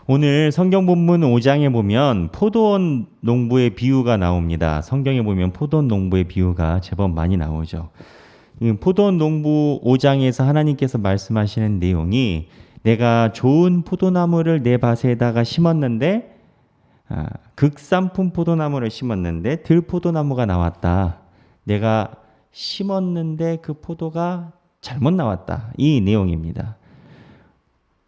오늘 성경 본문 5장에 보면 포도원 농부의 비유가 나옵니다. 성경에 보면 포도원 농부의 비유가 제법 많이 나오죠. 이 포도원 농부 5장에서 하나님께서 말씀하시는 내용이 내가 좋은 포도나무를 내 밭에다가 심었는데 극산품 포도나무를 심었는데 들포도나무가 나왔다. 내가 심었는데 그 포도가 잘못 나왔다. 이 내용입니다.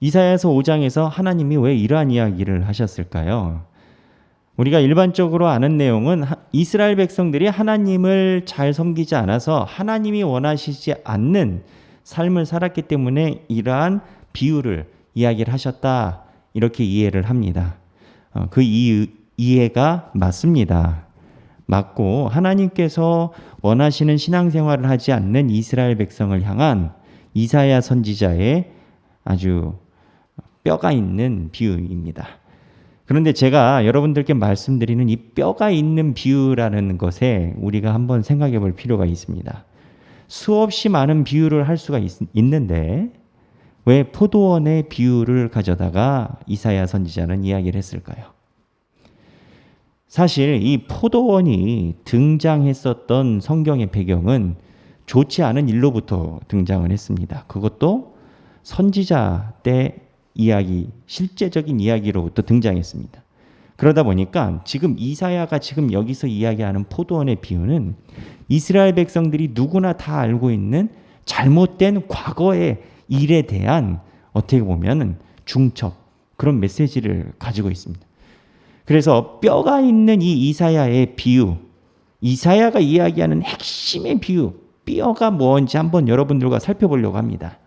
이사야서 5장에서 하나님이 왜 이러한 이야기를 하셨을까요? 우리가 일반적으로 아는 내용은 이스라엘 백성들이 하나님을 잘 섬기지 않아서 하나님이 원하시지 않는 삶을 살았기 때문에 이러한 비유를 이야기를 하셨다. 이렇게 이해를 합니다. 그 이해가 맞습니다. 맞고 하나님께서 원하시는 신앙생활을 하지 않는 이스라엘 백성을 향한 이사야 선지자의 아주 뼈가 있는 비유입니다. 그런데 제가 여러분들께 말씀드리는 이 뼈가 있는 비유라는 것에 우리가 한번 생각해 볼 필요가 있습니다. 수없이 많은 비유를 할 수가 있는데 왜 포도원의 비유를 가져다가 이사야 선지자는 이야기를 했을까요? 사실 이 포도원이 등장했었던 성경의 배경은 좋지 않은 일로부터 등장을 했습니다. 그것도 선지자 때 이야기, 실제적인 이야기로부터 등장했습니다. 그러다 보니까 지금 이사야가 지금 여기서 이야기하는 포도원의 비유는 이스라엘 백성들이 누구나 다 알고 있는 잘못된 과거의 일에 대한 어떻게 보면 중첩, 그런 메시지를 가지고 있습니다. 그래서 뼈가 있는 이 이사야의 비유, 이사야가 이야기하는 핵심의 비유, 뼈가 뭔지 한번 여러분들과 살펴보려고 합니다.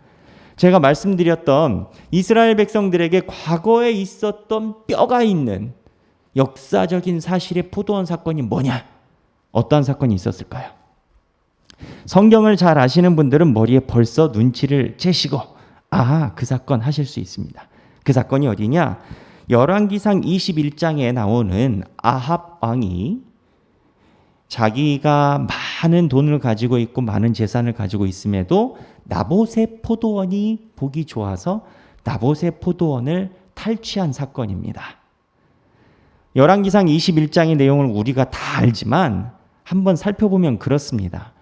제가 말씀드렸던 이스라엘 백성들에게 과거에 있었던 뼈가 있는 역사적인 사실의 포도원 사건이 뭐냐? 어떠한 사건이 있었을까요? 성경을 잘 아시는 분들은 머리에 벌써 눈치를 채시고 그 사건 하실 수 있습니다. 그 사건이 어디냐? 열왕기상 21장에 나오는 아합 왕이 자기가 많은 돈을 가지고 있고 많은 재산을 가지고 있음에도 나봇의 포도원이 보기 좋아서 나봇의 포도원을 탈취한 사건입니다. 열왕기상 21장의 내용을 우리가 다 알지만 한번 살펴보면 그렇습니다.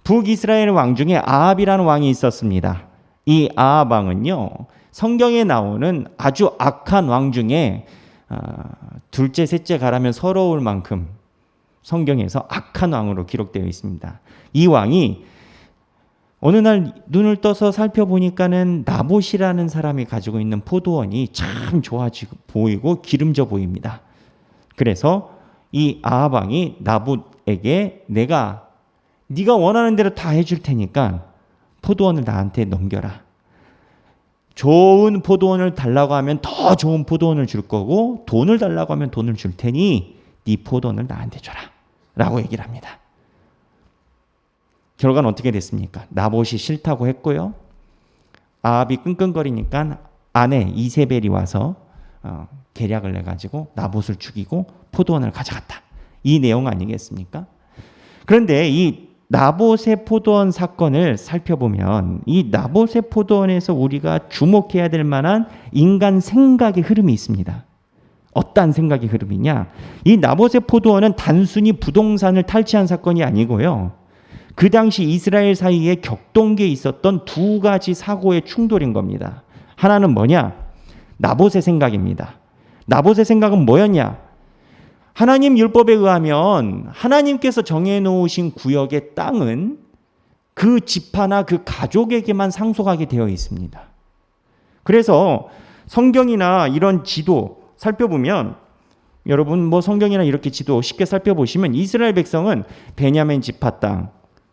북이스라엘 왕 중에 아합이라는 왕이 있었습니다. 이 아합 왕은요, 성경에 나오는 아주 악한 왕 중에 둘째, 셋째 가라면 서러울 만큼 성경에서 악한 왕으로 기록되어 있습니다. 이 왕이 어느 날 눈을 떠서 살펴보니까는 나봇이라는 사람이 가지고 있는 포도원이 참 좋아지고 보이고 기름져 보입니다. 그래서 이 아합 왕이 나봇에게 네가 원하는 대로 다 해줄 테니까 포도원을 나한테 넘겨라. 좋은 포도원을 달라고 하면 더 좋은 포도원을 줄 거고 돈을 달라고 하면 돈을 줄 테니 네 포도원을 나한테 줘라 라고 얘기를 합니다. 결과는 어떻게 됐습니까? 나봇이 싫다고 했고요. 아합이 끙끙거리니까 아내 이세벨이 와서 계략을 내가지고 나봇을 죽이고 포도원을 가져갔다. 이 내용 아니겠습니까? 그런데 이 나봇의 포도원 사건을 살펴보면 이 나봇의 포도원에서 우리가 주목해야 될 만한 인간 생각의 흐름이 있습니다. 어떠한 생각의 흐름이냐? 이 나봇의 포도원은 단순히 부동산을 탈취한 사건이 아니고요. 그 당시 이스라엘 사이에 격동기에 있었던 두 가지 사고의 충돌인 겁니다. 하나는 뭐냐? 나봇의 생각입니다. 나봇의 생각은 뭐였냐? 하나님 율법에 의하면 하나님께서 정해놓으신 구역의 땅은 그 지파나 그 가족에게만 상속하게 되어 있습니다. 그래서 성경이나 이런 지도 살펴보면 여러분 성경이나 이렇게 지도 쉽게 살펴보시면 이스라엘 백성은 베냐민 지파 땅,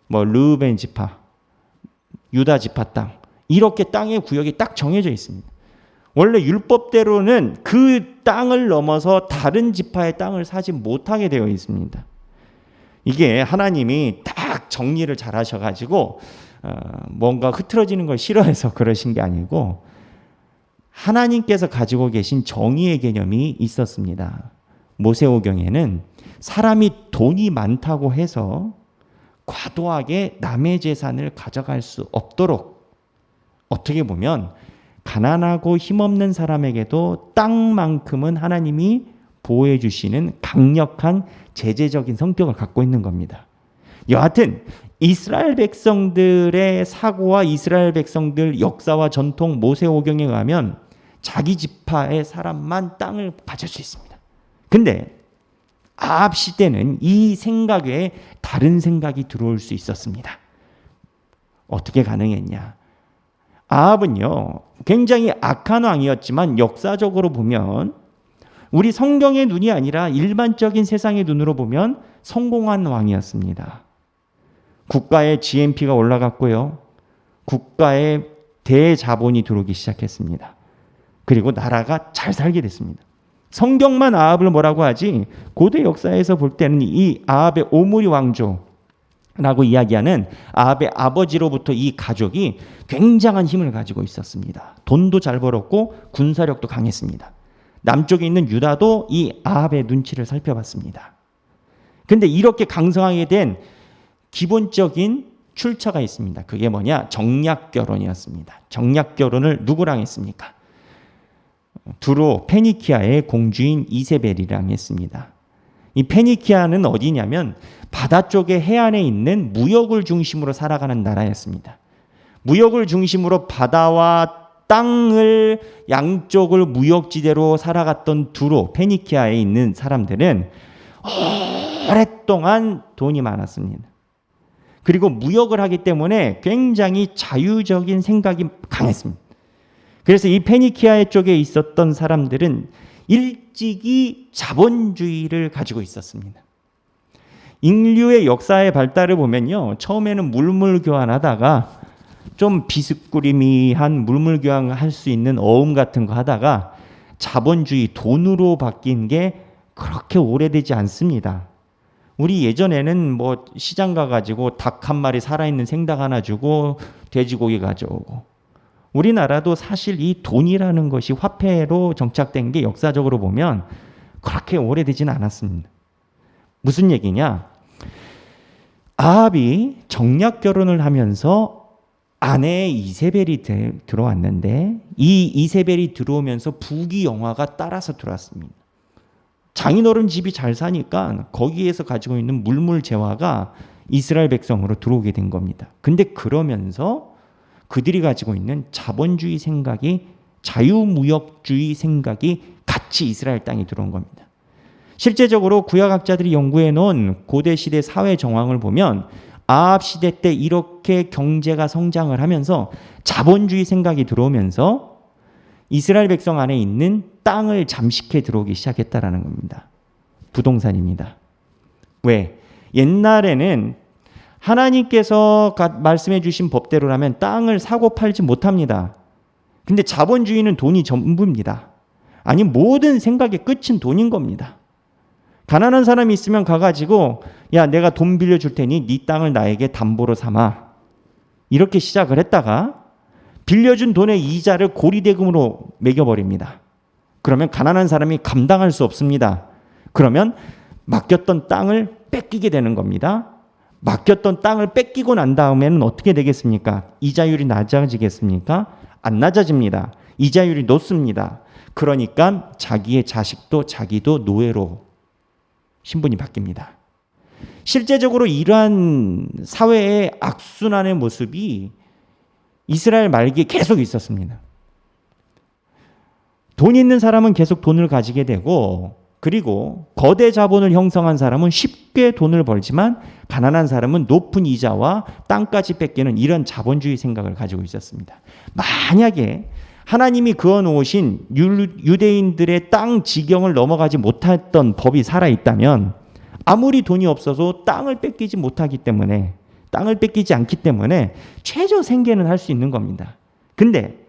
르우벤 지파, 유다 지파 땅 이렇게 땅의 구역이 딱 정해져 있습니다. 원래 율법대로는 그 땅을 넘어서 다른 지파의 땅을 사지 못하게 되어 있습니다. 이게 하나님이 딱 정리를 잘 하셔가지고 뭔가 흐트러지는 걸 싫어해서 그러신 게 아니고 하나님께서 가지고 계신 정의의 개념이 있었습니다. 모세오경에는 사람이 돈이 많다고 해서 과도하게 남의 재산을 가져갈 수 없도록 어떻게 보면 가난하고 힘없는 사람에게도 땅만큼은 하나님이 보호해 주시는 강력한 제재적인 성격을 갖고 있는 겁니다. 여하튼 이스라엘 백성들의 사고와 이스라엘 백성들 역사와 전통 모세오경에 의하면 자기 지파의 사람만 땅을 가질 수 있습니다. 근데 아합 시대는 이 생각에 다른 생각이 들어올 수 있었습니다. 어떻게 가능했냐? 아합은요, 굉장히 악한 왕이었지만 역사적으로 보면 우리 성경의 눈이 아니라 일반적인 세상의 눈으로 보면 성공한 왕이었습니다. 국가의 GNP가 올라갔고요. 국가에 대자본이 들어오기 시작했습니다. 그리고 나라가 잘 살게 됐습니다. 성경만 아합을 뭐라고 하지 고대 역사에서 볼 때는 이 아합의 오므리 왕조라고 이야기하는 아합의 아버지로부터 이 가족이 굉장한 힘을 가지고 있었습니다. 돈도 잘 벌었고 군사력도 강했습니다. 남쪽에 있는 유다도 이 아합의 눈치를 살펴봤습니다. 근데 이렇게 강성하게 된 기본적인 출처가 있습니다. 그게 뭐냐? 정략결혼이었습니다. 정략결혼을 누구랑 했습니까? 두로 페니키아의 공주인 이세벨이랑 했습니다. 이 페니키아는 어디냐면 바다 쪽의 해안에 있는 무역을 중심으로 살아가는 나라였습니다. 무역을 중심으로 바다와 땅을 양쪽을 무역지대로 살아갔던 두로 페니키아에 있는 사람들은 오랫동안 돈이 많았습니다. 그리고 무역을 하기 때문에 굉장히 자유적인 생각이 강했습니다. 그래서 이 페니키아 쪽에 있었던 사람들은 일찍이 자본주의를 가지고 있었습니다. 인류의 역사의 발달을 보면요, 처음에는 물물 교환하다가 좀 비스꾸리미한 물물 교환할 수 있는 어음 같은 거 하다가 자본주의 돈으로 바뀐 게 그렇게 오래되지 않습니다. 우리 예전에는 뭐 시장 가가지고 닭 한 마리 살아있는 생닭 하나 주고 돼지고기 가져오고, 우리나라도 사실 이 돈이라는 것이 화폐로 정착된 게 역사적으로 보면 그렇게 오래되지는 않았습니다. 무슨 얘기냐? 아합이 정략 결혼을 하면서 아내 이세벨이 들어왔는데 이 이세벨이 들어오면서 부귀영화가 따라서 들어왔습니다. 장인어른 집이 잘 사니까 거기에서 가지고 있는 물물재화가 이스라엘 백성으로 들어오게 된 겁니다. 근데 그러면서 그들이 가지고 있는 자본주의 생각이, 자유무역주의 생각이 같이 이스라엘 땅에 들어온 겁니다. 실제적으로 구약학자들이 연구해 놓은 고대시대 사회 정황을 보면 아합 시대 때 이렇게 경제가 성장을 하면서 자본주의 생각이 들어오면서 이스라엘 백성 안에 있는 땅을 잠식해 들어오기 시작했다라는 겁니다. 부동산입니다. 왜? 옛날에는 하나님께서 말씀해 주신 법대로라면 땅을 사고 팔지 못합니다. 근데 자본주의는 돈이 전부입니다. 아니, 모든 생각의 끝은 돈인 겁니다. 가난한 사람이 있으면 가가지고 야, 내가 돈 빌려줄 테니 네 땅을 나에게 담보로 삼아. 이렇게 시작을 했다가 빌려준 돈의 이자를 고리대금으로 매겨버립니다. 그러면 가난한 사람이 감당할 수 없습니다. 그러면 맡겼던 땅을 뺏기게 되는 겁니다. 맡겼던 땅을 뺏기고 난 다음에는 어떻게 되겠습니까? 이자율이 낮아지겠습니까? 안 낮아집니다. 이자율이 높습니다. 그러니까 자기의 자식도 자기도 노예로 신분이 바뀝니다. 실제적으로 이러한 사회의 악순환의 모습이 이스라엘 말기에 계속 있었습니다. 돈 있는 사람은 계속 돈을 가지게 되고, 그리고 거대 자본을 형성한 사람은 쉽게 돈을 벌지만 가난한 사람은 높은 이자와 땅까지 뺏기는 이런 자본주의 생각을 가지고 있었습니다. 만약에 하나님이 그어놓으신 유대인들의 땅 지경을 넘어가지 못했던 법이 살아있다면 아무리 돈이 없어서 땅을 뺏기지 못하기 때문에, 땅을 뺏기지 않기 때문에 최저 생계는 할 수 있는 겁니다. 근데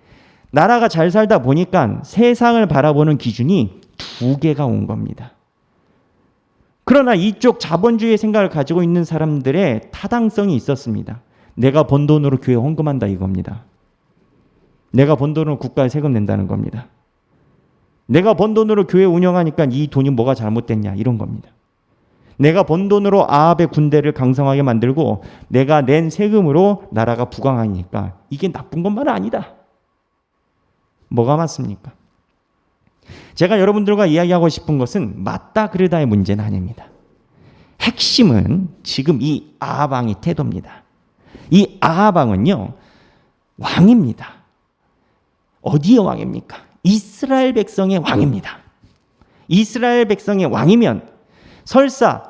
나라가 잘 살다 보니까 세상을 바라보는 기준이 두 개가 온 겁니다. 그러나 이쪽 자본주의 생각을 가지고 있는 사람들의 타당성이 있었습니다. 내가 번 돈으로 교회 헌금한다 이겁니다. 내가 번 돈으로 국가에 세금 낸다는 겁니다. 내가 번 돈으로 교회 운영하니까 이 돈이 뭐가 잘못됐냐 이런 겁니다. 내가 번 돈으로 아합의 군대를 강성하게 만들고 내가 낸 세금으로 나라가 부강하니까 이게 나쁜 것만은 아니다. 뭐가 맞습니까? 제가 여러분들과 이야기하고 싶은 것은 맞다 그르다의 문제는 아닙니다. 핵심은 지금 이 아합 왕의 태도입니다. 이 아합 왕은요, 왕입니다. 어디의 왕입니까? 이스라엘 백성의 왕입니다. 이스라엘 백성의 왕이면 설사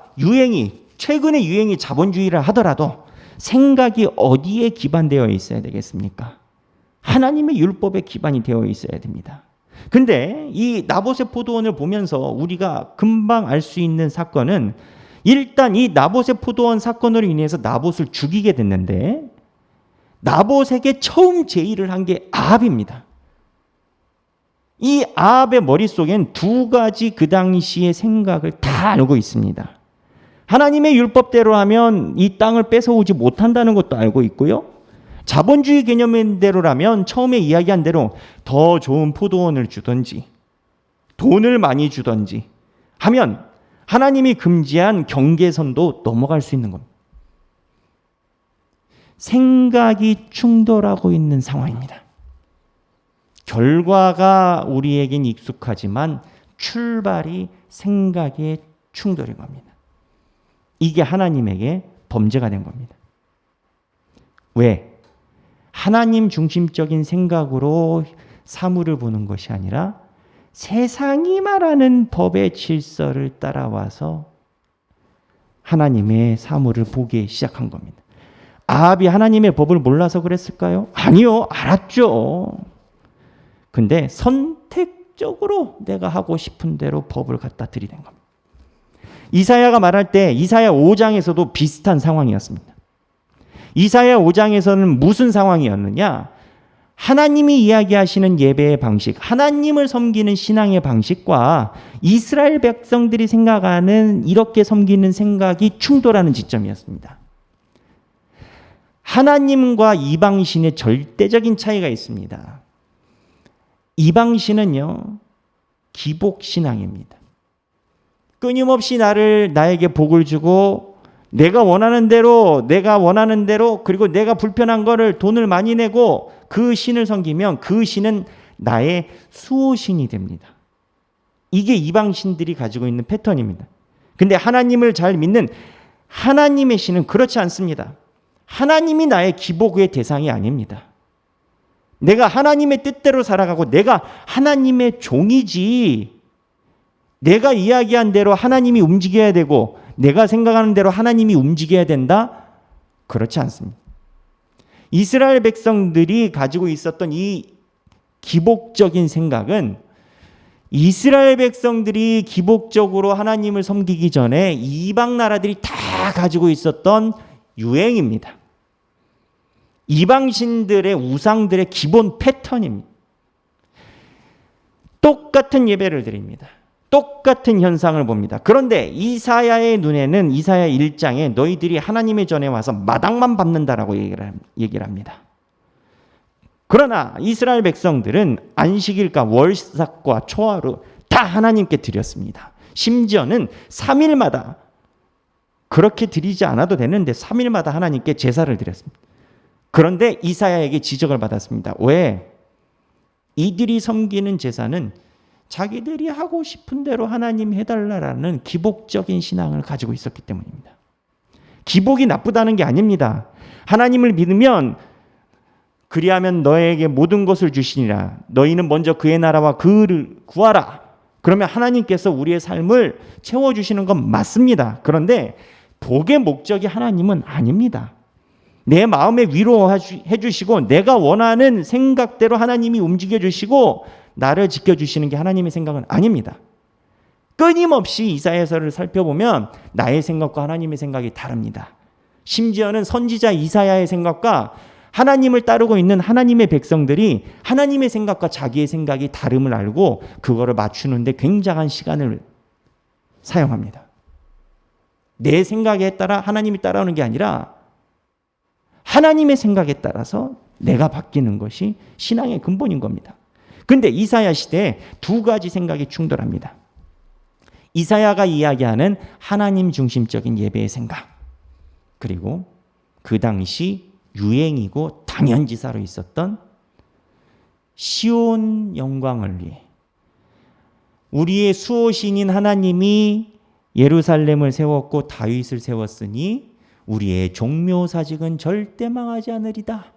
최근의 유행이 자본주의를 하더라도 생각이 어디에 기반되어 있어야 되겠습니까? 하나님의 율법에 기반이 되어 있어야 됩니다. 근데 이 나봇의 포도원을 보면서 우리가 금방 알 수 있는 사건은, 일단 이 나봇의 포도원 사건으로 인해서 나봇을 죽이게 됐는데, 나봇에게 처음 제의를 한 게 아합입니다. 이 아합의 머릿속엔 두 가지 그 당시의 생각을 다 알고 있습니다. 하나님의 율법대로 하면 이 땅을 뺏어오지 못한다는 것도 알고 있고요. 자본주의 개념대로라면 처음에 이야기한 대로 더 좋은 포도원을 주든지 돈을 많이 주든지 하면 하나님이 금지한 경계선도 넘어갈 수 있는 겁니다. 생각이 충돌하고 있는 상황입니다. 결과가 우리에겐 익숙하지만 출발이 생각의 충돌인 겁니다. 이게 하나님에게 범죄가 된 겁니다. 왜? 하나님 중심적인 생각으로 사물을 보는 것이 아니라 세상이 말하는 법의 질서를 따라와서 하나님의 사물을 보기 시작한 겁니다. 아합이 하나님의 법을 몰라서 그랬을까요? 아니요, 알았죠. 근데 선택적으로 내가 하고 싶은 대로 법을 갖다 들이댄 겁니다. 이사야가 말할 때 이사야 5장에서도 비슷한 상황이었습니다. 이사야 5장에서는 무슨 상황이었느냐? 하나님이 이야기하시는 예배의 방식, 하나님을 섬기는 신앙의 방식과 이스라엘 백성들이 생각하는 이렇게 섬기는 생각이 충돌하는 지점이었습니다. 하나님과 이방신의 절대적인 차이가 있습니다. 이방신은요, 기복신앙입니다. 끊임없이 나에게 복을 주고 내가 원하는 대로 그리고 내가 불편한 거를 돈을 많이 내고 그 신을 섬기면 그 신은 나의 수호신이 됩니다. 이게 이방신들이 가지고 있는 패턴입니다. 근데 하나님을 잘 믿는 하나님의 신은 그렇지 않습니다. 하나님이 나의 기복의 대상이 아닙니다. 내가 하나님의 뜻대로 살아가고 내가 하나님의 종이지, 내가 이야기한 대로 하나님이 움직여야 되고 내가 생각하는 대로 하나님이 움직여야 된다? 그렇지 않습니다. 이스라엘 백성들이 가지고 있었던 이 기복적인 생각은 이스라엘 백성들이 기복적으로 하나님을 섬기기 전에 이방 나라들이 다 가지고 있었던 유행입니다. 이방신들의 우상들의 기본 패턴입니다. 똑같은 예배를 드립니다. 똑같은 현상을 봅니다. 그런데 이사야의 눈에는 이사야 1장에 너희들이 하나님의 전에 와서 마당만 밟는다라고 얘기를 합니다. 그러나 이스라엘 백성들은 안식일과 월삭과 초하루 다 하나님께 드렸습니다. 심지어는 3일마다 그렇게 드리지 않아도 되는데 3일마다 하나님께 제사를 드렸습니다. 그런데 이사야에게 지적을 받았습니다. 왜? 이들이 섬기는 제사는 자기들이 하고 싶은 대로 하나님 해달라라는 기복적인 신앙을 가지고 있었기 때문입니다. 기복이 나쁘다는 게 아닙니다. 하나님을 믿으면 그리하면 너에게 모든 것을 주시니라. 너희는 먼저 그의 나라와 그를 구하라. 그러면 하나님께서 우리의 삶을 채워주시는 건 맞습니다. 그런데 복의 목적이 하나님은 아닙니다. 내 마음에 위로해 주시고 내가 원하는 생각대로 하나님이 움직여 주시고 나를 지켜주시는 게 하나님의 생각은 아닙니다. 끊임없이 이사야서를 살펴보면 나의 생각과 하나님의 생각이 다릅니다. 심지어는 선지자 이사야의 생각과 하나님을 따르고 있는 하나님의 백성들이 하나님의 생각과 자기의 생각이 다름을 알고 그거를 맞추는데 굉장한 시간을 사용합니다. 내 생각에 따라 하나님이 따라오는 게 아니라 하나님의 생각에 따라서 내가 바뀌는 것이 신앙의 근본인 겁니다. 그런데 이사야 시대에 두 가지 생각이 충돌합니다. 이사야가 이야기하는 하나님 중심적인 예배의 생각, 그리고 그 당시 유행이고 당연지사로 있었던 시온 영광을 위해 우리의 수호신인 하나님이 예루살렘을 세웠고 다윗을 세웠으니 우리의 종묘사직은 절대 망하지 않으리다.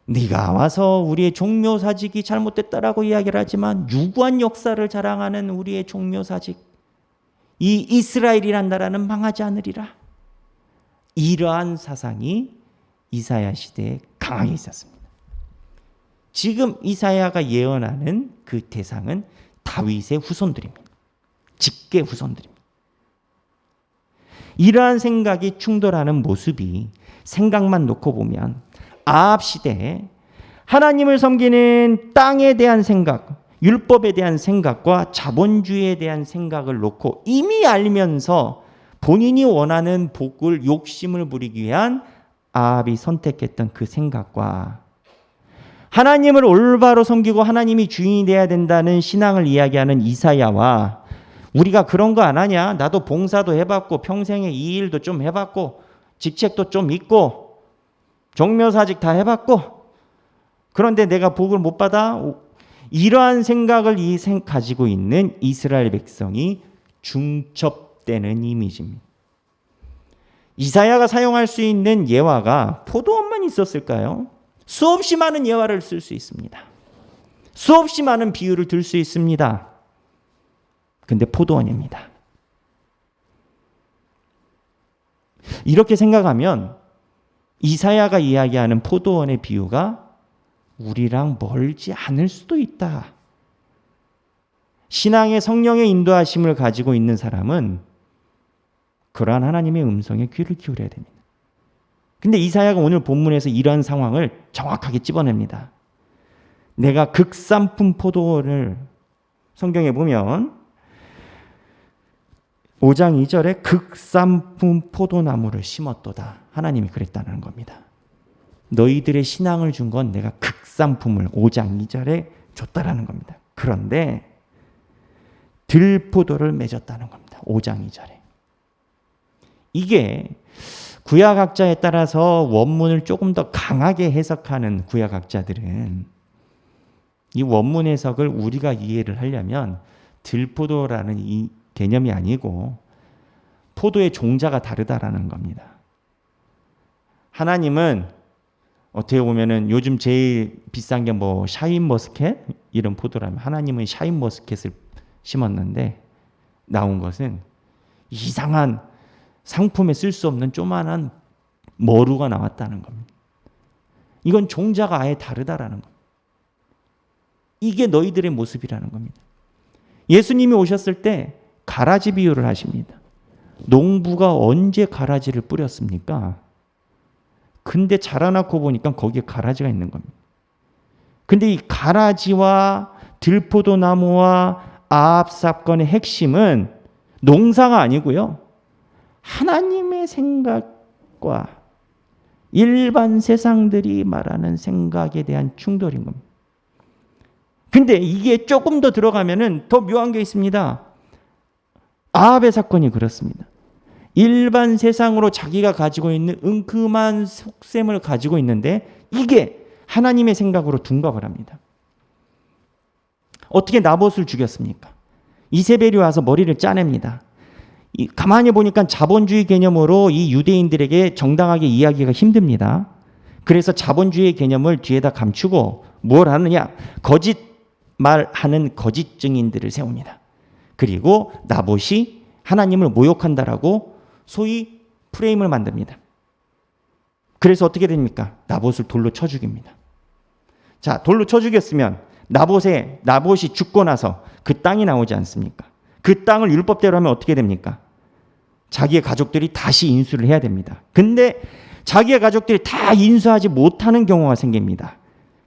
네가 와서 우리의 종묘사직이 잘못됐다라고 이야기를 하지만 유구한 역사를 자랑하는 우리의 종묘사직, 이 이스라엘이란 나라는 망하지 않으리라. 이러한 사상이 이사야 시대에 강하게 있었습니다. 지금 이사야가 예언하는 그 대상은 다윗의 후손들입니다. 직계 후손들입니다. 이러한 생각이 충돌하는 모습이 생각만 놓고 보면 아합 시대에 하나님을 섬기는 땅에 대한 생각, 율법에 대한 생각과 자본주의에 대한 생각을 놓고 이미 알면서 본인이 원하는 복을 욕심을 부리기 위한 아합이 선택했던 그 생각과 하나님을 올바로 섬기고 하나님이 주인이 되어야 된다는 신앙을 이야기하는 이사야와 우리가 그런 거 안 하냐? 나도 봉사도 해봤고 평생에 이 일도 좀 해봤고 직책도 좀 있고 종묘사직 다 해봤고 그런데 내가 복을 못 받아? 이러한 생각을 가지고 있는 이스라엘 백성이 중첩되는 이미지입니다. 이사야가 사용할 수 있는 예화가 포도원만 있었을까요? 수없이 많은 예화를 쓸 수 있습니다. 수없이 많은 비유를 들 수 있습니다. 근데 포도원입니다. 이렇게 생각하면 이사야가 이야기하는 포도원의 비유가 우리랑 멀지 않을 수도 있다. 신앙의 성령의 인도하심을 가지고 있는 사람은 그러한 하나님의 음성에 귀를 기울여야 됩니다. 근데 이사야가 오늘 본문에서 이러한 상황을 정확하게 찝어냅니다. 내가 극산품 포도원을 성경에 보면 5장 2절에 극산품 포도나무를 심었도다. 하나님이 그랬다는 겁니다. 너희들의 신앙을 준 건 내가 극산품을 5장 2절에 줬다라는 겁니다. 그런데 들포도를 맺었다는 겁니다. 5장 2절에. 이게 구약학자에 따라서 원문을 조금 더 강하게 해석하는 구약학자들은 이 원문 해석을 우리가 이해를 하려면 들포도라는 이 개념이 아니고 포도의 종자가 다르다라는 겁니다. 하나님은 어떻게 보면은 요즘 제일 비싼 게 뭐 샤인머스켓 이런 포도라면 하나님은 샤인머스켓을 심었는데 나온 것은 이상한 상품에 쓸 수 없는 조만한 머루가 나왔다는 겁니다. 이건 종자가 아예 다르다라는 겁니다. 이게 너희들의 모습이라는 겁니다. 예수님이 오셨을 때 가라지 비유를 하십니다. 농부가 언제 가라지를 뿌렸습니까? 근데 자라나고 보니까 거기에 가라지가 있는 겁니다. 근데 이 가라지와 들포도나무와 아합 사건의 핵심은 농사가 아니고요. 하나님의 생각과 일반 세상들이 말하는 생각에 대한 충돌인 겁니다. 근데 이게 조금 더 들어가면은 더 묘한 게 있습니다. 아합의 사건이 그렇습니다. 일반 세상으로 자기가 가지고 있는 은큼한 속셈을 가지고 있는데 이게 하나님의 생각으로 둔갑을 합니다. 어떻게 나봇을 죽였습니까? 이세벨이 와서 머리를 짜냅니다. 가만히 보니까 자본주의 개념으로 이 유대인들에게 정당하게 이야기가 힘듭니다. 그래서 자본주의 개념을 뒤에다 감추고 뭘 하느냐? 거짓말하는 거짓 증인들을 세웁니다. 그리고 나봇이 하나님을 모욕한다라고 소위 프레임을 만듭니다. 그래서 어떻게 됩니까? 나봇을 돌로 쳐 죽입니다. 자, 돌로 쳐 죽였으면 나봇이 죽고 나서 그 땅이 나오지 않습니까? 그 땅을 율법대로 하면 어떻게 됩니까? 자기의 가족들이 다시 인수를 해야 됩니다. 근데 자기의 가족들이 다 인수하지 못하는 경우가 생깁니다.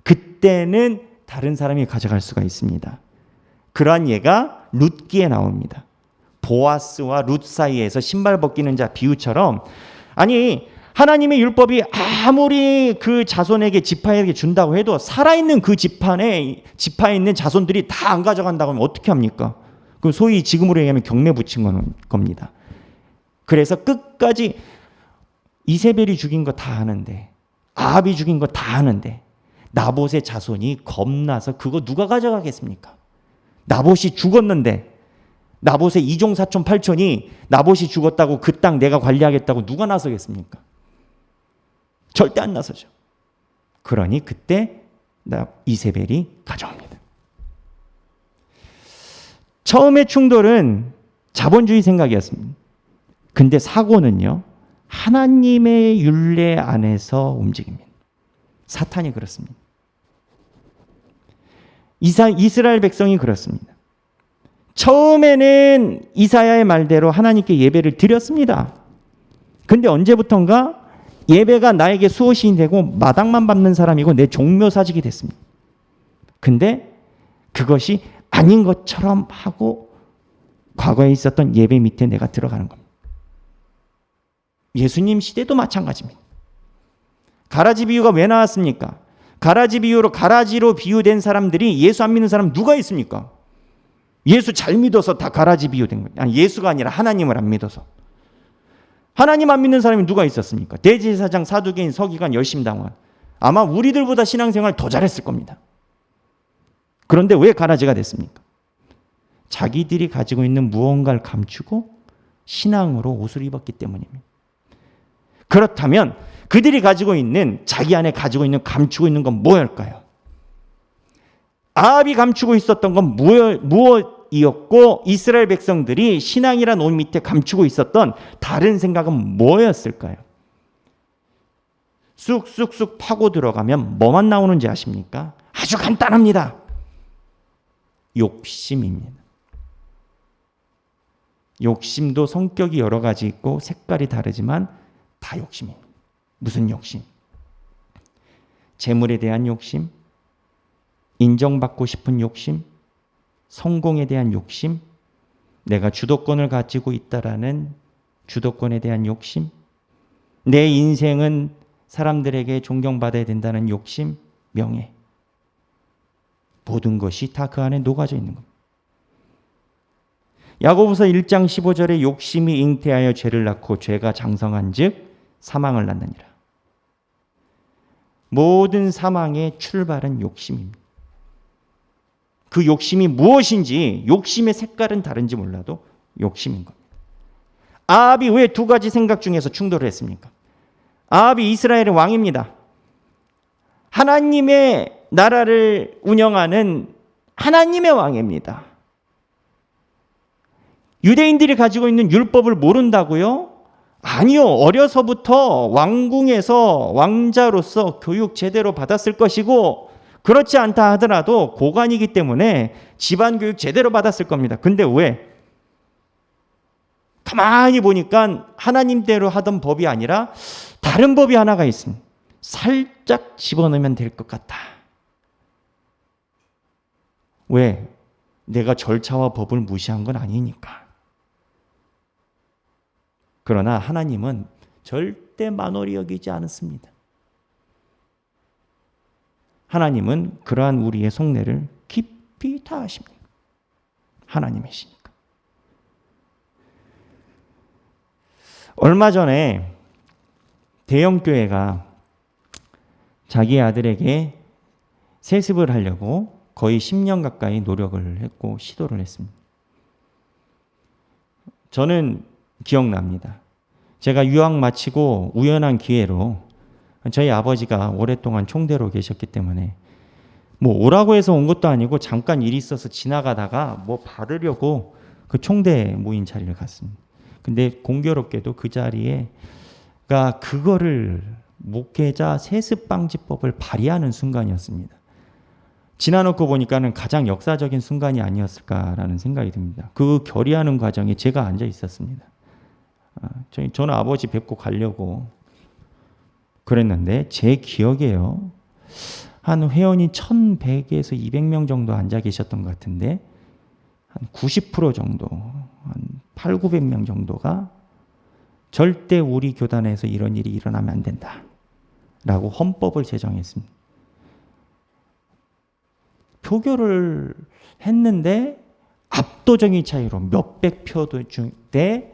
그때는 다른 사람이 가져갈 수가 있습니다. 그러한 예가 룻기에 나옵니다. 보아스와 룻 사이에서 신발 벗기는 자 비유처럼 아니 하나님의 율법이 아무리 그 자손에게 지파에게 준다고 해도 살아있는 그 지파에 있는 자손들이 다 안 가져간다고 하면 어떻게 합니까? 그 소위 지금으로 얘기하면 경매 붙인 겁니다. 그래서 끝까지 이세벨이 죽인 거 다 아는데 아합이 죽인 거 다 아는데 나봇의 자손이 겁나서 그거 누가 가져가겠습니까? 나봇이 죽었는데 나봇의 이종 사촌 팔촌이 나봇이 죽었다고 그 땅 내가 관리하겠다고 누가 나서겠습니까? 절대 안 나서죠. 그러니 그때 이세벨이 가져옵니다. 처음에 충돌은 자본주의 생각이었습니다. 근데 사고는요, 하나님의 율례 안에서 움직입니다. 사탄이 그렇습니다. 이스라엘 백성이 그렇습니다. 처음에는 이사야의 말대로 하나님께 예배를 드렸습니다. 근데 언제부턴가 예배가 나에게 수호신이 되고 마당만 밟는 사람이고 내 종묘사직이 됐습니다. 근데 그것이 아닌 것처럼 하고 과거에 있었던 예배 밑에 내가 들어가는 겁니다. 예수님 시대도 마찬가지입니다. 가라지 비유가 왜 나왔습니까? 가라지 비유로 가라지로 비유된 사람들이 예수 안 믿는 사람 누가 있습니까? 예수 잘 믿어서 다 가라지 비유된 거예요. 아니, 예수가 아니라 하나님을 안 믿어서. 하나님 안 믿는 사람이 누가 있었습니까? 대제사장, 사두개인, 서기관, 열심당원. 아마 우리들보다 신앙생활 더 잘했을 겁니다. 그런데 왜 가라지가 됐습니까? 자기들이 가지고 있는 무언가를 감추고 신앙으로 옷을 입었기 때문입니다. 그렇다면 그들이 가지고 있는, 자기 안에 가지고 있는, 감추고 있는 건 뭐였을까요? 아합이 감추고 있었던 건 무엇이었고 이스라엘 백성들이 신앙이란 옷 밑에 감추고 있었던 다른 생각은 뭐였을까요? 쑥쑥쑥 파고 들어가면 뭐만 나오는지 아십니까? 아주 간단합니다. 욕심입니다. 욕심도 성격이 여러 가지 있고 색깔이 다르지만 다 욕심입니다. 무슨 욕심? 재물에 대한 욕심, 인정받고 싶은 욕심, 성공에 대한 욕심, 내가 주도권을 가지고 있다라는 주도권에 대한 욕심, 내 인생은 사람들에게 존경받아야 된다는 욕심, 명예. 모든 것이 다 그 안에 녹아져 있는 겁니다. 야고보서 1장 15절에 욕심이 잉태하여 죄를 낳고 죄가 장성한 즉 사망을 낳느니라. 모든 사망의 출발은 욕심입니다. 그 욕심이 무엇인지, 욕심의 색깔은 다른지 몰라도 욕심인 겁니다. 아합이 왜 두 가지 생각 중에서 충돌을 했습니까? 아합이 이스라엘의 왕입니다. 하나님의 나라를 운영하는 하나님의 왕입니다. 유대인들이 가지고 있는 율법을 모른다고요? 아니요. 어려서부터 왕궁에서 왕자로서 교육 제대로 받았을 것이고, 그렇지 않다 하더라도 고관이기 때문에 집안 교육 제대로 받았을 겁니다. 근데 왜? 가만히 보니까 하나님대로 하던 법이 아니라 다른 법이 하나가 있습니다. 살짝 집어넣으면 될 것 같다. 왜? 내가 절차와 법을 무시한 건 아니니까. 그러나 하나님은 절대 만홀히 여기지 않습니다. 하나님은 그러한 우리의 속내를 깊이 다 아십니다. 하나님이시니까. 얼마 전에 대형교회가 자기 아들에게 세습을 하려고 거의 10년 가까이 노력을 했고 시도를 했습니다. 저는 기억납니다. 제가 유학 마치고 우연한 기회로 저희 아버지가 오랫동안 총대로 계셨기 때문에 뭐 오라고 해서 온 것도 아니고 잠깐 일이 있어서 지나가다가 뭐 받으려고 그 총대 모임 자리를 갔습니다. 근데 공교롭게도 그 자리에가 그거를 목회자 세습방지법을 발의하는 순간이었습니다. 지나놓고 보니까는 가장 역사적인 순간이 아니었을까라는 생각이 듭니다. 그 결의하는 과정에 제가 앉아 있었습니다. 저는 아버지 뵙고 가려고 그랬는데 제 기억에요. 한 회원이 1,100에서 200명 정도 앉아 계셨던 것 같은데 한 90% 정도, 한 8, 900명 정도가 절대 우리 교단에서 이런 일이 일어나면 안 된다 라고 헌법을 제정했습니다. 표결을 했는데 압도적인 차이로 몇백 표 대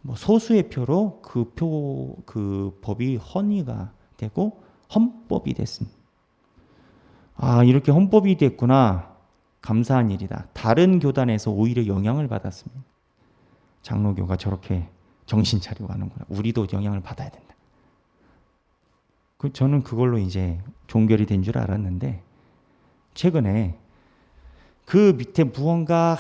뭐 소수의 표로 그 법이 헌의가 되고 헌법이 됐습니다. 이렇게 헌법이 됐구나. 감사한 일이다. 다른 교단에서 오히려 영향을 받았습니다. 장로교가 저렇게 정신 차리고 하는구나. 우리도 영향을 받아야 된다. 저는 그걸로 이제 종결이 된 줄 알았는데 최근에 그 밑에 무언가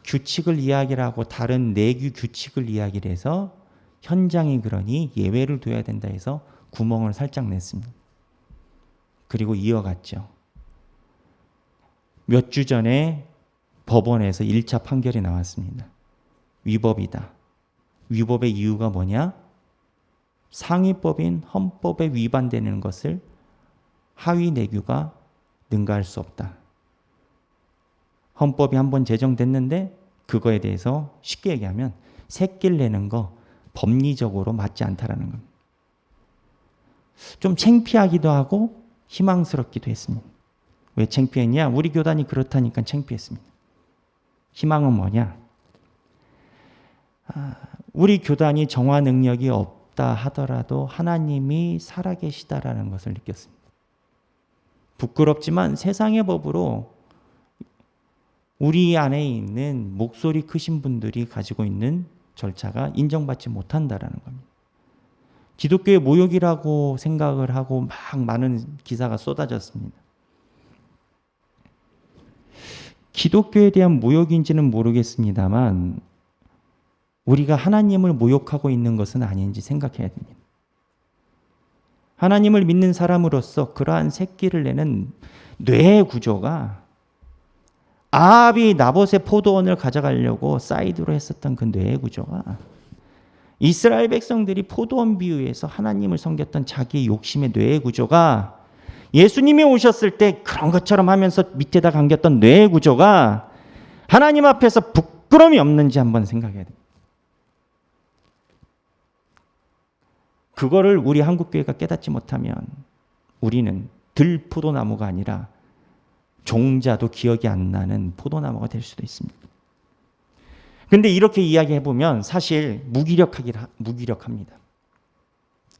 규칙을 이야기를 하고 다른 내규 규칙을 이야기를 해서 현장이 그러니 예외를 둬야 된다 해서 구멍을 살짝 냈습니다. 그리고 이어갔죠. 몇 주 전에 법원에서 1차 판결이 나왔습니다. 위법이다. 위법의 이유가 뭐냐? 상위법인 헌법에 위반되는 것을 하위 내규가 능가할 수 없다. 헌법이 한번 제정됐는데 그거에 대해서 쉽게 얘기하면 새끼를 내는 거 법리적으로 맞지 않다라는 겁니다. 좀 창피하기도 하고 희망스럽기도 했습니다. 왜 창피했냐? 우리 교단이 그렇다니까 창피했습니다. 희망은 뭐냐? 우리 교단이 정화 능력이 없다 하더라도 하나님이 살아계시다라는 것을 느꼈습니다. 부끄럽지만 세상의 법으로 우리 안에 있는 목소리 크신 분들이 가지고 있는 절차가 인정받지 못한다라는 겁니다. 기독교의 모욕이라고 생각을 하고 막 많은 기사가 쏟아졌습니다. 기독교에 대한 모욕인지는 모르겠습니다만 우리가 하나님을 모욕하고 있는 것은 아닌지 생각해야 됩니다. 하나님을 믿는 사람으로서 그러한 새끼를 내는 뇌의 구조가 아합이 나봇의 포도원을 가져가려고 사이드로 했었던 그 뇌의 구조가 이스라엘 백성들이 포도원 비유에서 하나님을 섬겼던 자기의 욕심의 뇌의 구조가 예수님이 오셨을 때 그런 것처럼 하면서 밑에다 감겼던 뇌의 구조가 하나님 앞에서 부끄러움이 없는지 한번 생각해야 됩니다. 그거를 우리 한국교회가 깨닫지 못하면 우리는 들포도나무가 아니라 종자도 기억이 안 나는 포도나무가 될 수도 있습니다. 근데 이렇게 이야기해보면 사실 무기력합니다.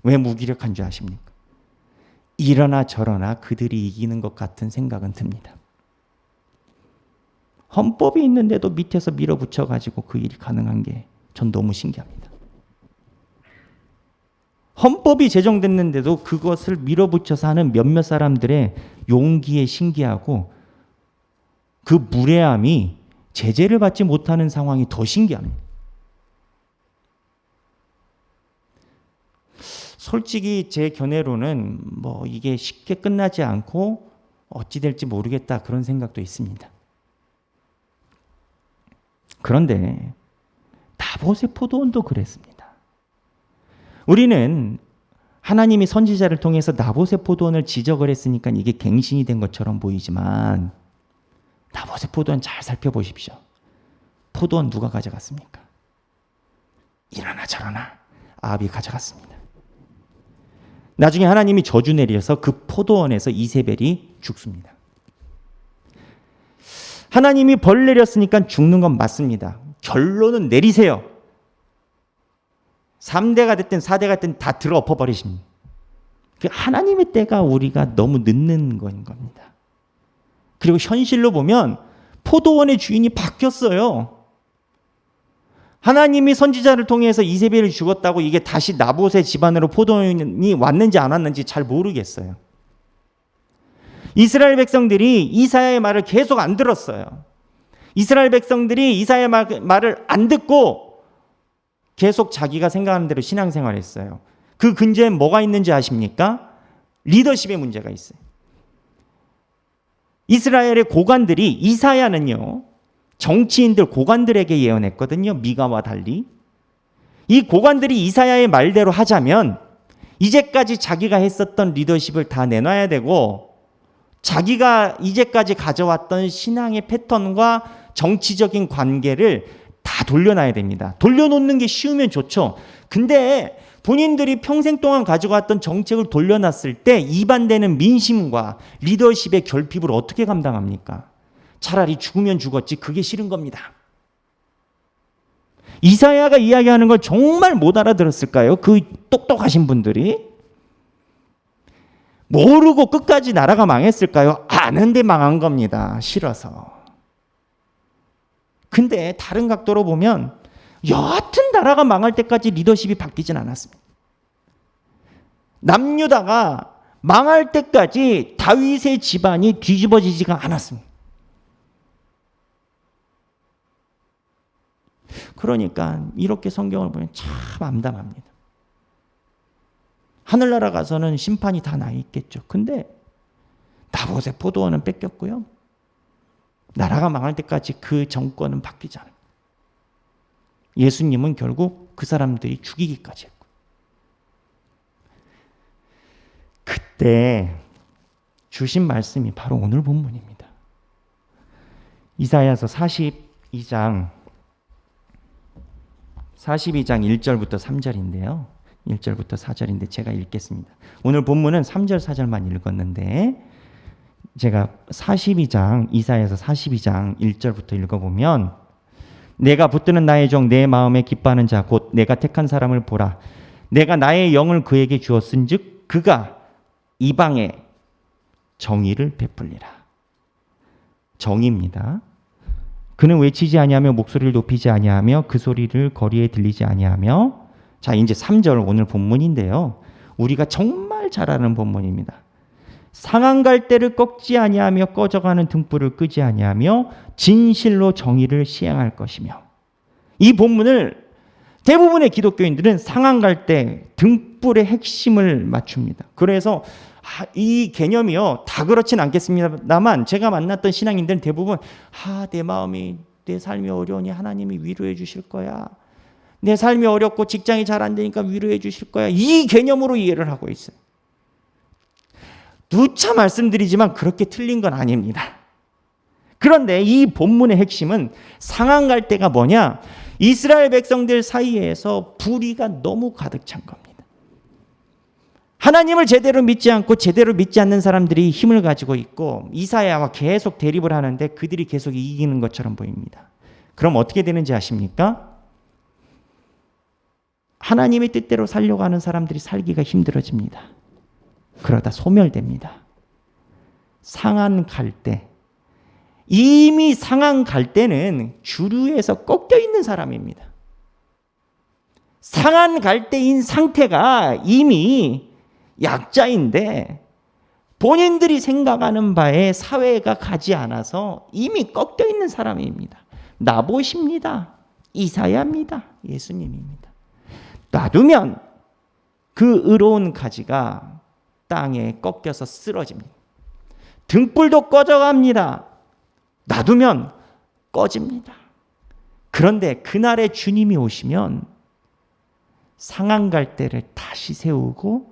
왜 무기력한 줄 아십니까? 이러나 저러나 그들이 이기는 것 같은 생각은 듭니다. 헌법이 있는데도 밑에서 밀어붙여가지고 그 일이 가능한 게 전 너무 신기합니다. 헌법이 제정됐는데도 그것을 밀어붙여서 하는 몇몇 사람들의 용기에 신기하고 그 무례함이 제재를 받지 못하는 상황이 더 신기합니다. 솔직히 제 견해로는 이게 쉽게 끝나지 않고 어찌 될지 모르겠다 그런 생각도 있습니다. 그런데 나봇의 포도원도 그랬습니다. 우리는 하나님이 선지자를 통해서 나봇의 포도원을 지적을 했으니까 이게 갱신이 된 것처럼 보이지만 나봇의 포도원 잘 살펴보십시오. 포도원 누가 가져갔습니까? 이러나 저러나 아합이 가져갔습니다. 나중에 하나님이 저주 내려서 그 포도원에서 이세벨이 죽습니다. 하나님이 벌 내렸으니까 죽는 건 맞습니다. 결론은 내리세요. 3대가 됐든 4대가 됐든 다 들어 엎어버리십니다. 하나님의 때가 우리가 너무 늦는 건 겁니다. 그리고 현실로 보면 포도원의 주인이 바뀌었어요. 하나님이 선지자를 통해서 이세벨이 죽었다고 이게 다시 나봇의 집안으로 포도원이 왔는지 안 왔는지 잘 모르겠어요. 이스라엘 백성들이 이사야의 말을 계속 안 들었어요. 이스라엘 백성들이 이사야의 말을 안 듣고 계속 자기가 생각하는 대로 신앙생활을 했어요. 그 근저에 뭐가 있는지 아십니까? 리더십의 문제가 있어요. 이스라엘의 고관들이 이사야는요. 정치인들 고관들에게 예언했거든요. 미가와 달리. 이 고관들이 이사야의 말대로 하자면 이제까지 자기가 했었던 리더십을 다 내놔야 되고 자기가 이제까지 가져왔던 신앙의 패턴과 정치적인 관계를 다 돌려놔야 됩니다. 돌려놓는 게 쉬우면 좋죠. 근데 본인들이 평생 동안 가져왔던 정책을 돌려놨을 때 이반되는 민심과 리더십의 결핍을 어떻게 감당합니까? 차라리 죽으면 죽었지 그게 싫은 겁니다. 이사야가 이야기하는 걸 정말 못 알아들었을까요? 그 똑똑하신 분들이? 모르고 끝까지 나라가 망했을까요? 많은데 망한 겁니다. 싫어서. 근데 다른 각도로 보면 여하튼 나라가 망할 때까지 리더십이 바뀌진 않았습니다. 남유다가 망할 때까지 다윗의 집안이 뒤집어지지가 않았습니다. 그러니까 이렇게 성경을 보면 참 암담합니다. 하늘나라 가서는 심판이 다 나 있겠죠. 근데 나봇의 포도원은 뺏겼고요. 나라가 망할 때까지 그 정권은 바뀌지 않아요. 예수님은 결국 그 사람들이 죽이기까지 했고. 그때 주신 말씀이 바로 오늘 본문입니다. 이사야서 42장 1절부터 3절인데요. 1절부터 4절인데 제가 읽겠습니다. 오늘 본문은 3절 4절만 읽었는데 제가 이사야서 42장 1절부터 읽어보면 내가 붙드는 나의 종 내 마음에 기뻐하는 자 곧 내가 택한 사람을 보라. 내가 나의 영을 그에게 주었은즉 그가 이방에 정의를 베풀리라. 정의입니다. 그는 외치지 아니하며 목소리를 높이지 아니하며 그 소리를 거리에 들리지 아니하며. 자, 이제 3절 오늘 본문인데요. 우리가 정말 잘 아는 본문입니다. 상한 갈대를 꺾지 아니하며 꺼져가는 등불을 끄지 아니하며 진실로 정의를 시행할 것이며. 이 본문을 대부분의 기독교인들은 상한 갈대 등불의 핵심을 맞춥니다. 그래서 이 개념이요 다 그렇진 않겠습니다만 제가 만났던 신앙인들은 대부분 내 마음이 내 삶이 어려우니 하나님이 위로해 주실 거야. 내 삶이 어렵고 직장이 잘 안 되니까 위로해 주실 거야. 이 개념으로 이해를 하고 있어요. 누차 말씀드리지만 그렇게 틀린 건 아닙니다. 그런데 이 본문의 핵심은 상한 갈대가 뭐냐? 이스라엘 백성들 사이에서 불의가 너무 가득 찬 겁니다. 하나님을 제대로 믿지 않고 제대로 믿지 않는 사람들이 힘을 가지고 있고 이사야와 계속 대립을 하는데 그들이 계속 이기는 것처럼 보입니다. 그럼 어떻게 되는지 아십니까? 하나님의 뜻대로 살려고 하는 사람들이 살기가 힘들어집니다. 그러다 소멸됩니다. 상한 갈대. 이미 상한 갈대는 주류에서 꺾여 있는 사람입니다. 상한 갈대인 상태가 이미 약자인데 본인들이 생각하는 바에 사회가 가지 않아서 이미 꺾여 있는 사람입니다. 나봇입니다. 이사야입니다. 예수님입니다. 놔두면 그 의로운 가지가 땅에 꺾여서 쓰러집니다. 등불도 꺼져갑니다. 놔두면 꺼집니다. 그런데 그날에 주님이 오시면 상한 갈대를 다시 세우고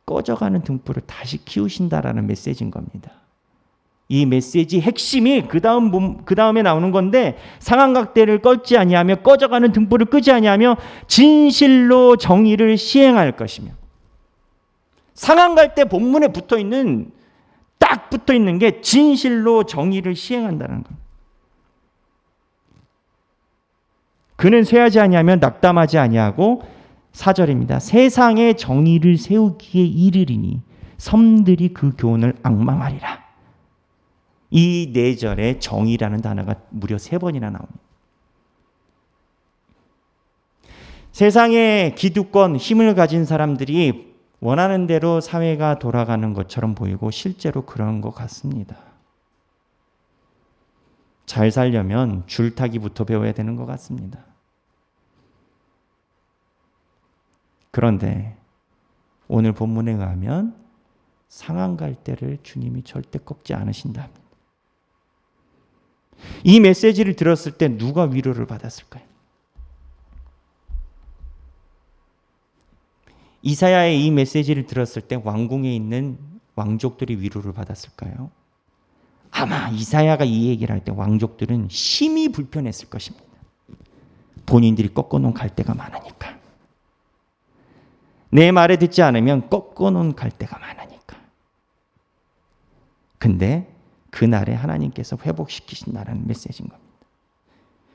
꺼져가는 등불을 다시 키우신다라는 메시지인 겁니다. 이 메시지 핵심이 그 다음에 나오는 건데 상한 갈대를 꺾지 아니하며 꺼져가는 등불을 끄지 아니하며 진실로 정의를 시행할 것이며. 상한 갈대 본문에 딱 붙어 있는 게 진실로 정의를 시행한다는 겁니다. 그는 쇠하지 아니하며 낙담하지 아니하고 4절입니다. 세상에 정의를 세우기에 이르리니 섬들이 그 교훈을 앙망하리라. 이 4절에 정의라는 단어가 무려 3번이나 나옵니다. 세상에 기득권, 힘을 가진 사람들이 원하는 대로 사회가 돌아가는 것처럼 보이고 실제로 그런 것 같습니다. 잘 살려면 줄타기부터 배워야 되는 것 같습니다. 그런데 오늘 본문에 의하면 상한 갈대를 주님이 절대 꺾지 않으신답니다. 이 메시지를 들었을 때 누가 위로를 받았을까요? 이사야의 이 메시지를 들었을 때 왕궁에 있는 왕족들이 위로를 받았을까요? 아마 이사야가 이 얘기를 할 때 왕족들은 심히 불편했을 것입니다. 본인들이 꺾어놓은 갈대가 많으니까. 내 말에 듣지 않으면 꺾어놓은 갈대가 많으니까. 근데 그날에 하나님께서 회복시키신다는 메시지인 겁니다.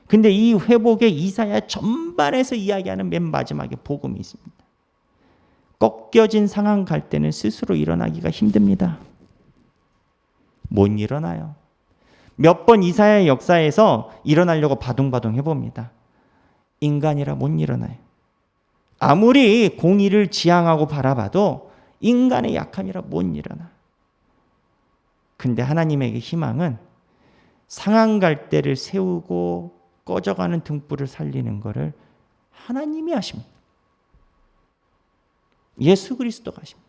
근데 이 회복의 이사야 전반에서 이야기하는 맨 마지막에 복음이 있습니다. 꺾여진 상한 갈대는 스스로 일어나기가 힘듭니다. 못 일어나요. 몇 번 이사야의 역사에서 일어나려고 바둥바둥 해봅니다. 인간이라 못 일어나요. 아무리 공의를 지향하고 바라봐도 인간의 약함이라 못 일어나. 근데 하나님에게 희망은 상한 갈대를 세우고 꺼져가는 등불을 살리는 것을 하나님이 하십니다. 예수 그리스도가 하십니다.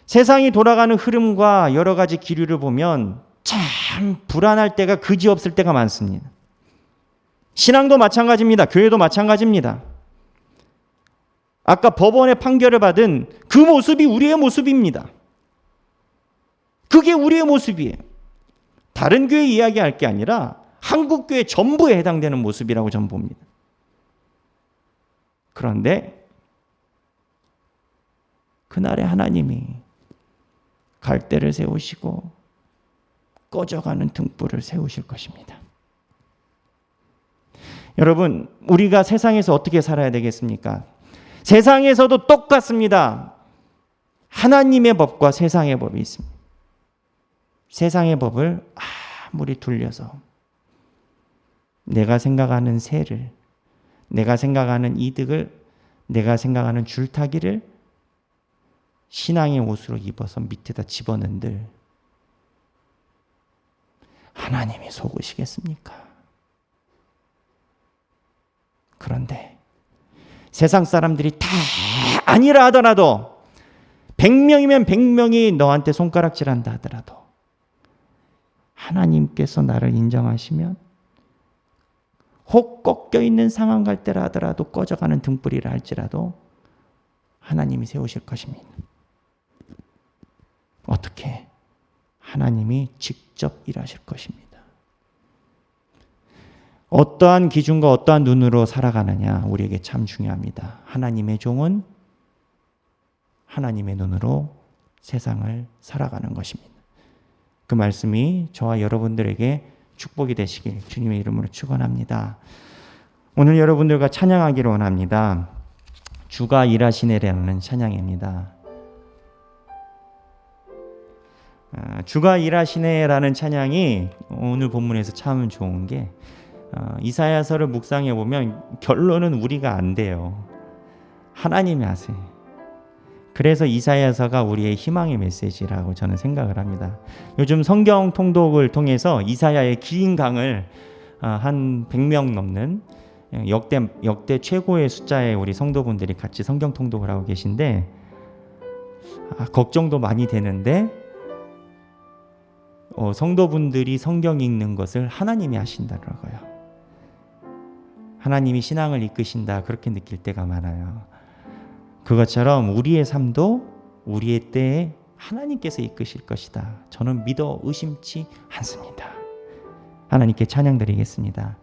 세상이 돌아가는 흐름과 여러 가지 기류를 보면 참 불안할 때가 그지없을 때가 많습니다. 신앙도 마찬가지입니다. 교회도 마찬가지입니다. 아까 법원의 판결을 받은 그 모습이 우리의 모습입니다. 그게 우리의 모습이에요. 다른 교회 이야기할 게 아니라 한국 교회 전부에 해당되는 모습이라고 저는 봅니다. 그런데 그날에 하나님이 갈대를 세우시고 꺼져가는 등불을 세우실 것입니다. 여러분, 우리가 세상에서 어떻게 살아야 되겠습니까? 세상에서도 똑같습니다. 하나님의 법과 세상의 법이 있습니다. 세상의 법을 아무리 둘려서 내가 생각하는 세를, 내가 생각하는 이득을, 내가 생각하는 줄타기를 신앙의 옷으로 입어서 밑에다 집어넣는들 하나님이 속으시겠습니까? 그런데 세상 사람들이 다 아니라 하더라도 100명이면 100명이 너한테 손가락질한다 하더라도 하나님께서 나를 인정하시면 혹 꺾여 있는 상황 갈 때라 하더라도 꺼져가는 등불이라 할지라도 하나님이 세우실 것입니다. 어떻게? 하나님이 직접 일하실 것입니다. 어떠한 기준과 어떠한 눈으로 살아가느냐 우리에게 참 중요합니다. 하나님의 종은 하나님의 눈으로 세상을 살아가는 것입니다. 그 말씀이 저와 여러분들에게 축복이 되시길 주님의 이름으로 축원합니다. 오늘 여러분들과 찬양하기를 원합니다. 주가 일하시네라는 찬양입니다. 주가 일하시네라는 찬양이 오늘 본문에서 참 좋은 게 이사야서를 묵상해 보면 결론은 우리가 안 돼요. 하나님이 하세요. 그래서 이사야서가 우리의 희망의 메시지라고 저는 생각을 합니다. 요즘 성경 통독을 통해서 이사야의 긴 강을 한 100명 넘는 역대 최고의 숫자의 우리 성도분들이 같이 성경 통독을 하고 계신데 걱정도 많이 되는데 성도분들이 성경 읽는 것을 하나님이 하신다더라고요. 하나님이 신앙을 이끄신다 그렇게 느낄 때가 많아요. 그것처럼 우리의 삶도 우리의 때에 하나님께서 이끄실 것이다. 저는 믿어 의심치 않습니다. 하나님께 찬양 드리겠습니다.